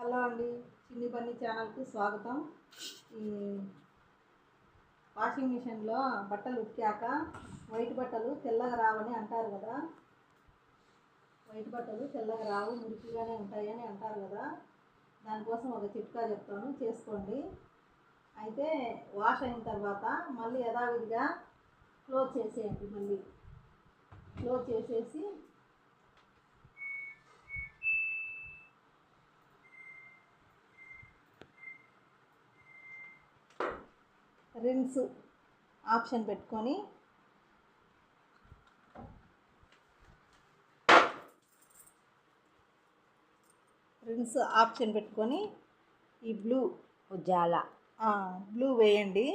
Hello అండి, చిన్ని బన్నీ ఛానల్కి స్వాగతం. ఈ వాషింగ్ మిషన్లో బట్టలు ఉతికాక వైట్ బట్టలు తెల్లగా రావని అంటారు కదా. వైట్ బట్టలు తెల్లగా రావు, మురికిగానే ఉంటాయని అంటారు కదా. దానికోసం ఒక చిట్కా చెప్తాను, చేసుకోండి. అయితే వాష్ అయిన తర్వాత మళ్ళీ యథావిధిగా క్లోజ్ చేసేయండి. మళ్ళీ క్లోజ్ చేసేసి రిన్స్ ఆప్షన్ పెట్టుకొని ఈ బ్లూ ఉజాలా బ్లూ వేయండి.